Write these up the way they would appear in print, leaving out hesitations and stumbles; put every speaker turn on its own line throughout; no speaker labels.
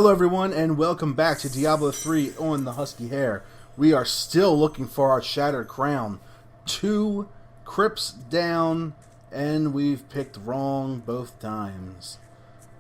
Hello everyone and welcome back to Diablo 3 on the Husky Hare. We are still looking for our Shattered Crown. 2 crypts down and we've picked wrong both times.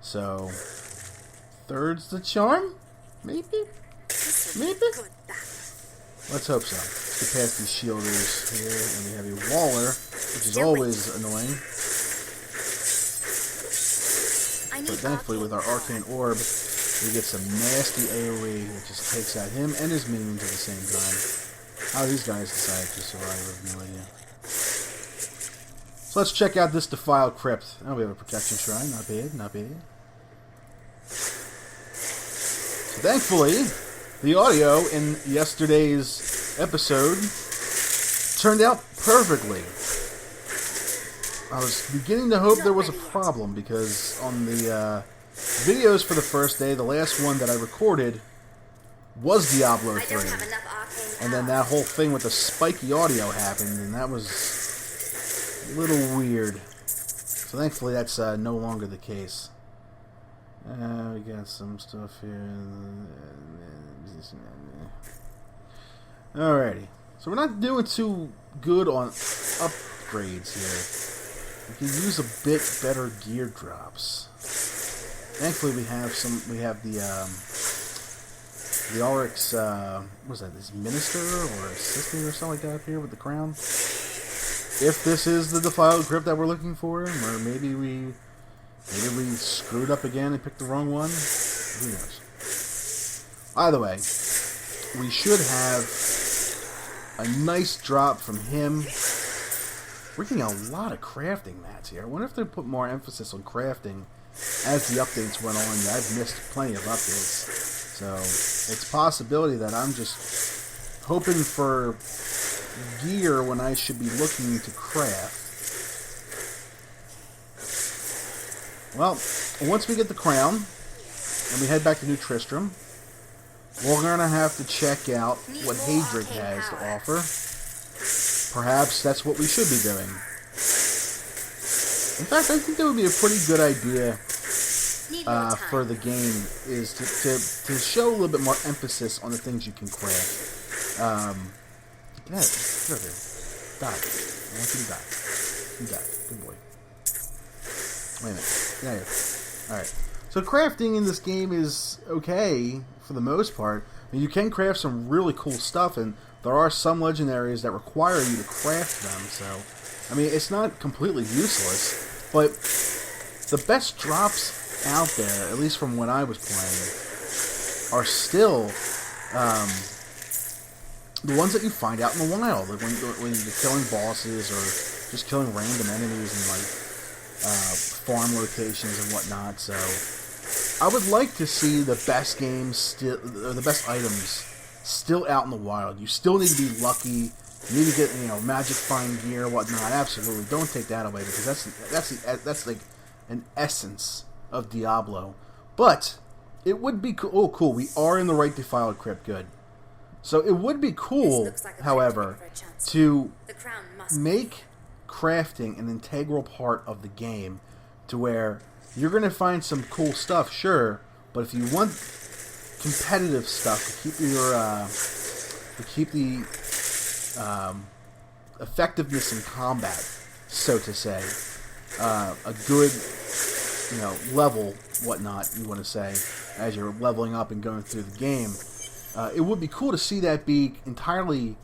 So, third's the charm? Maybe? Maybe? Let's hope so. Let's get past these shielders here, and we have a Waller, which is always annoying. But thankfully with our Arcane Orb, we get some nasty AoE that just takes out him and his minions at the same time. How these guys decide to survive, I have no idea. So let's check out this Defiled Crypt. Oh, we have a Protection Shrine. Not bad, not bad. So thankfully, the audio in yesterday's episode turned out perfectly. I was beginning to hope there was a problem because on the videos for the first day, the last one that I recorded was Diablo 3. And then that whole thing with the spiky audio happened, and that was a little weird. So thankfully that's no longer the case. We got some stuff here. Alrighty. So we're not doing too good on upgrades here. We can use a bit better gear drops. Thankfully, we have the Oryx. What was that? This minister or assistant or something like that up here with the crown. If this is the Defiled Crypt that we're looking for, or maybe we screwed up again and picked the wrong one. Who knows? Either way, we should have a nice drop from him. We're getting a lot of crafting mats here. I wonder if they put more emphasis on crafting as the updates went on. Yeah, I've missed plenty of updates. So, it's a possibility that I'm just hoping for gear when I should be looking to craft. Well, once we get the crown, and we head back to New Tristram, we're going to have to check out what Hadric has to offer. Perhaps that's what we should be doing. In fact, I think that would be a pretty good idea for the game, is to show a little bit more emphasis on the things you can craft. Get out of here. Die. I want you to die. You die. Good boy. Wait a minute. Get out of here. Alright. So crafting in this game is okay, for the most part. I mean, you can craft some really cool stuff, and there are some legendaries that require you to craft them, so... I mean, it's not completely useless, but the best drops out there, at least from when I was playing, are still the ones that you find out in the wild, like when you're killing bosses or just killing random enemies in like farm locations and whatnot. So I would like to see the best games still, or the best items still out in the wild. You still need to be lucky. You need to get, magic find gear, whatnot. Absolutely, don't take that away, because that's like an essence of Diablo. But it would be cool. Oh, cool. We are in the right Defiled Crypt. Good. So it would be cool, however, to make crafting an integral part of the game, to where you're going to find some cool stuff, sure, but if you want competitive stuff to keep the effectiveness in combat, so to say, a good level, whatnot, you want to say, as you're leveling up and going through the game, it would be cool to see that be entirely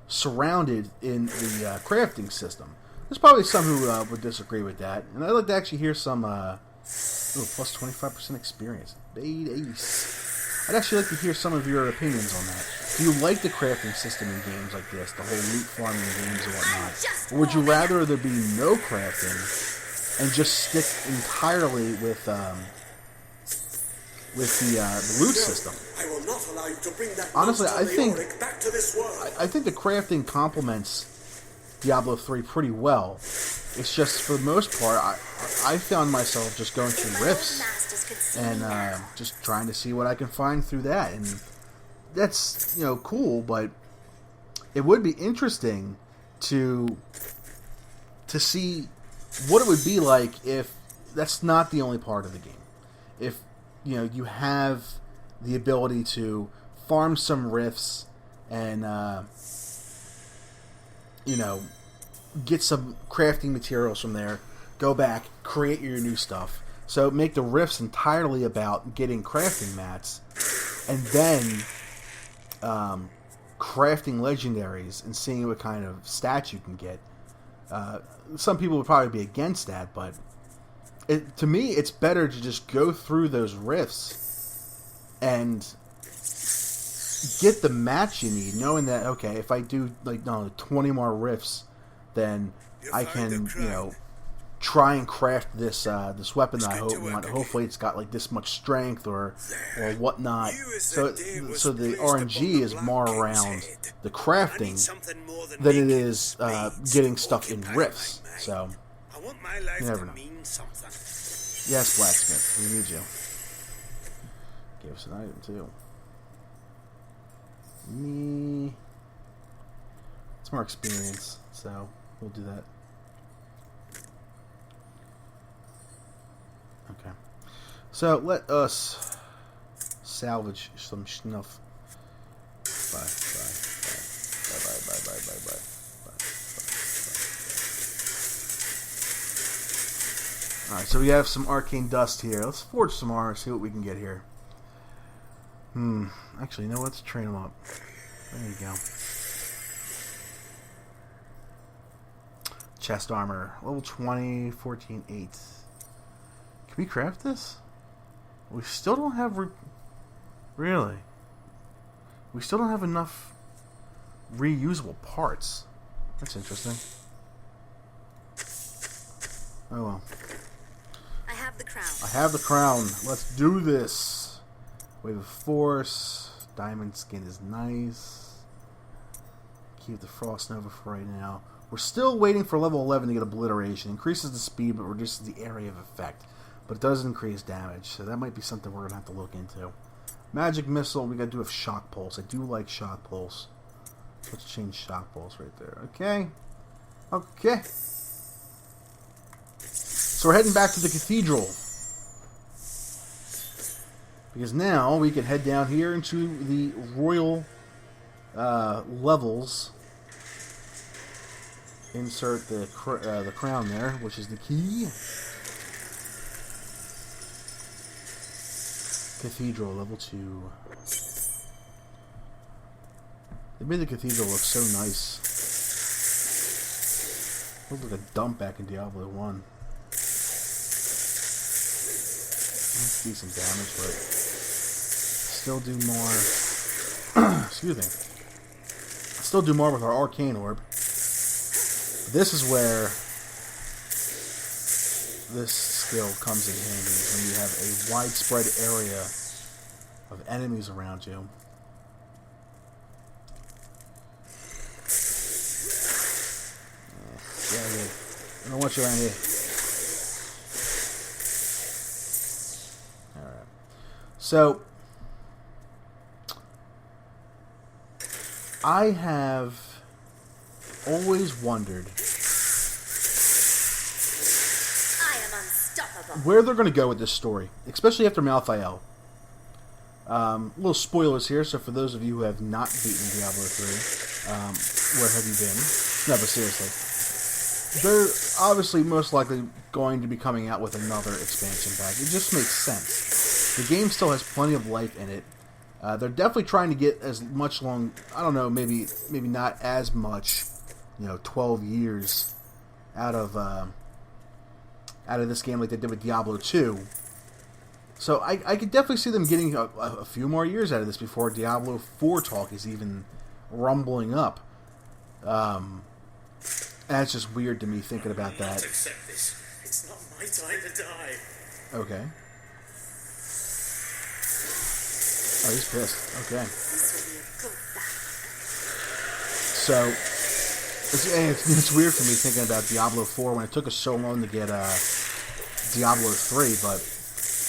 surrounded in the crafting system. There's probably some who would disagree with that, and I'd like to actually hear some plus 25% experience. Ace. I'd actually like to hear some of your opinions on that. Do you like the crafting system in games like this, the whole loot farming games and whatnot? Or would you rather there be no crafting and just stick entirely with the loot system?
I will not allow you to bring that
honestly, I think
back to this world.
I think the crafting complements Diablo 3 pretty well. It's just, for the most part, I found myself just going through rifts and just trying to see what I can find through that, and that's cool. But it would be interesting to see what it would be like if that's not the only part of the game. If you have the ability to farm some rifts and get some crafting materials from there. Go back, create your new stuff. So make the rifts entirely about getting crafting mats, and then crafting legendaries and seeing what kind of stats you can get. Some people would probably be against that, but to me, it's better to just go through those rifts and get the mats you need, knowing that, okay, if I do 20 more rifts, then I can, try and craft this weapon that I want. Hopefully it's got this much strength or whatnot. So the RNG is more around the crafting than it is getting stuff in rifts. So you never know. Yes, blacksmith, we need you. Give us an item too. It's more experience, so we'll do that. Okay. So let us salvage some snuff. Bye. Alright, so we have some arcane dust here. Let's forge some more, see what we can get here. Actually, you know what? Let's train them up. There you go. Chest armor. Level 20, 14, 8. Can we craft this? We still don't have... Really? We still don't have enough reusable parts. That's interesting. Oh well.
I have the crown.
I have the crown. Let's do this. Wave of Force. Diamond skin is nice. Keep the Frost Nova for right now. We're still waiting for level 11 to get Obliteration. Increases the speed, but reduces the area of effect. But it does increase damage, so that might be something we're going to have to look into. Magic Missile, we got to do with Shock Pulse. I do like Shock Pulse. Let's change Shock Pulse right there. Okay. Okay. So we're heading back to the Cathedral. Because now we can head down here into the Royal levels. Insert the crown there, which is the key. Cathedral, level 2. They made the cathedral look so nice. It looked like a dump back in Diablo 1. That's decent damage, but still do more. Excuse me. Still do more with our Arcane Orb. But this is where this skill comes in handy, when you have a widespread area of enemies around you. Yeah, I don't want you around here. Alright. So, I have always wondered where they're going to go with this story, especially after Malthael. Little spoilers here, so for those of you who have not beaten Diablo 3, where have you been? No, but seriously. They're obviously most likely going to be coming out with another expansion pack. It just makes sense. The game still has plenty of life in it. They're definitely trying to get as much I don't know, maybe not as much, 12 years out of this game like they did with Diablo 2. So I could definitely see them getting a few more years out of this before Diablo 4 talk is even rumbling up. And it's just weird to me thinking about that.
Not accept this. It's not my time to die.
Okay. Oh, he's pissed. Okay. So, it's weird for me thinking about Diablo 4 when it took us so long to get Diablo 3, but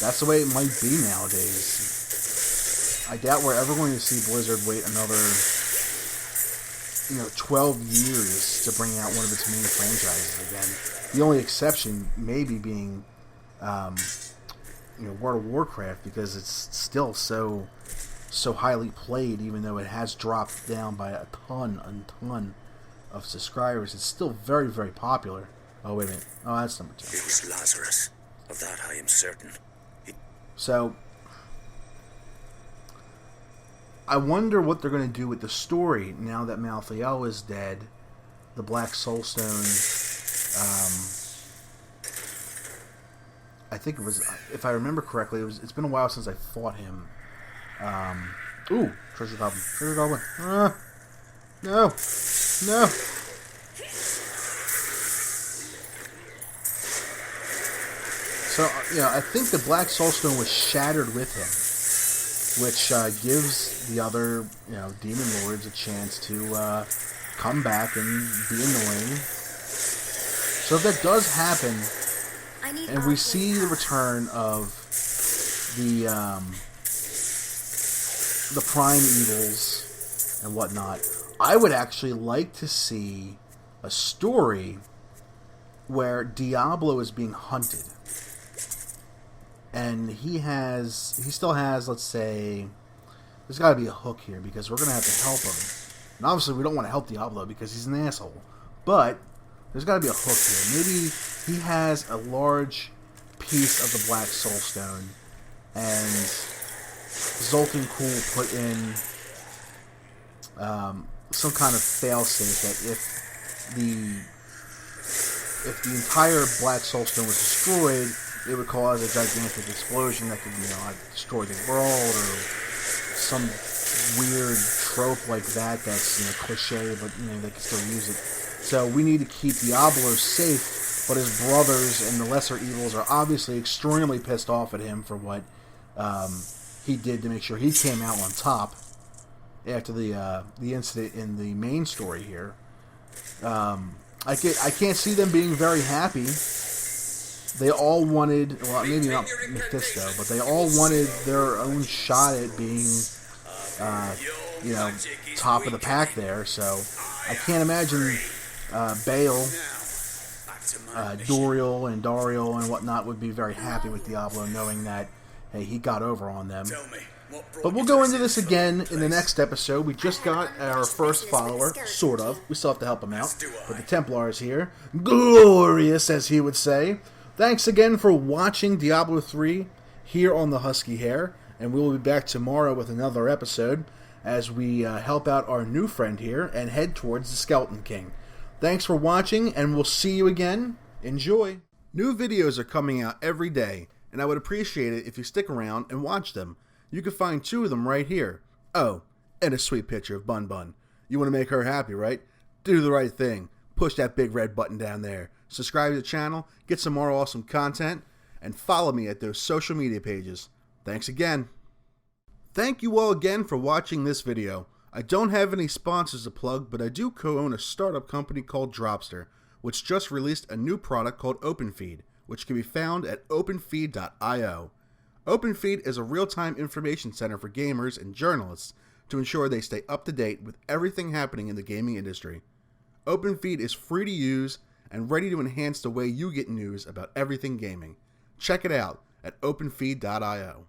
that's the way it might be nowadays. I doubt we're ever going to see Blizzard wait another 12 years to bring out one of its main franchises again. The only exception maybe being World of Warcraft, because it's still so highly played, even though it has dropped down by a ton of subscribers. It's still very, very popular. Oh, wait a minute. Oh, that's number 2.
It was Lazarus. Of that I am certain.
So, I wonder what they're going to do with the story now that Malthael is dead. The Black Soulstone, I think it was, if I remember correctly, it's been a while since I fought him. Ooh, Treasure Goblin. Treasure Goblin. No. No. So, I think the Black Soulstone was shattered with him, which gives the other, Demon Lords a chance to come back and be annoying. So if that does happen, and we see the return of the Prime Evils and whatnot, I would actually like to see a story where Diablo is being hunted. And he still has, let's say, there's got to be a hook here, because we're going to have to help him. And obviously we don't want to help Diablo because he's an asshole. But there's got to be a hook here. Maybe he has a large piece of the Black Soulstone, and Zoltan Kuhl put in some kind of failsafe that if the entire Black Soulstone was destroyed, it would cause a gigantic explosion that could, destroy the world, or some weird trope like that that's, cliche, but, they can still use it. So we need to keep Diablo safe, but his brothers and the lesser evils are obviously extremely pissed off at him for what he did to make sure he came out on top after the incident in the main story here. I can't see them being very happy. They all wanted, well, maybe not Mephisto, but they all wanted their own shot at being, top of the pack there. So I can't imagine Baal, Doriel, and Dariel and whatnot would be very happy with Diablo, knowing that, hey, he got over on them. But we'll go into this again in the next episode. We just got our first follower, sort of. We still have to help him out. But the Templar is here. Glorious, as he would say. Thanks again for watching Diablo 3 here on the Husky Hare, and we will be back tomorrow with another episode as we help out our new friend here and head towards the Skeleton King. Thanks for watching, and we'll see you again. Enjoy! New videos are coming out every day, and I would appreciate it if you stick around and watch them. You can find 2 of them right here. Oh, and a sweet picture of Bun Bun. You want to make her happy, right? Do the right thing. Push that big red button down there. Subscribe to the channel, get some more awesome content, and follow me at those social media pages. Thanks again. Thank you all again for watching this video. I don't have any sponsors to plug, but I do co-own a startup company called Dropster, which just released a new product called OpenFeed, which can be found at openfeed.io. OpenFeed is a real-time information center for gamers and journalists to ensure they stay up to date with everything happening in the gaming industry. OpenFeed is free to use and ready to enhance the way you get news about everything gaming. Check it out at openfeed.io.